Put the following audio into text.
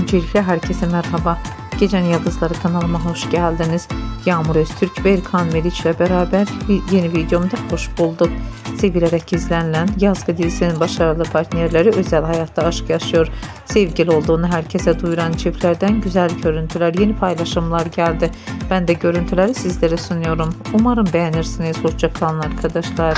Öncelikle herkese merhaba. Gecenin Yıldızları kanalıma hoş geldiniz. Yağmur Öztürk ve Erkan ile beraber yeni videomda hoş bulduk. Sevilerek izlenilen Yazgı dizisinin başarılı partnerleri özel hayatta aşk yaşıyor. Sevgili olduğunu herkese duyuran çiftlerden güzel görüntüler, yeni paylaşımlar geldi. Ben de görüntüleri sizlere sunuyorum. Umarım beğenirsiniz. Hoşça kalın arkadaşlar.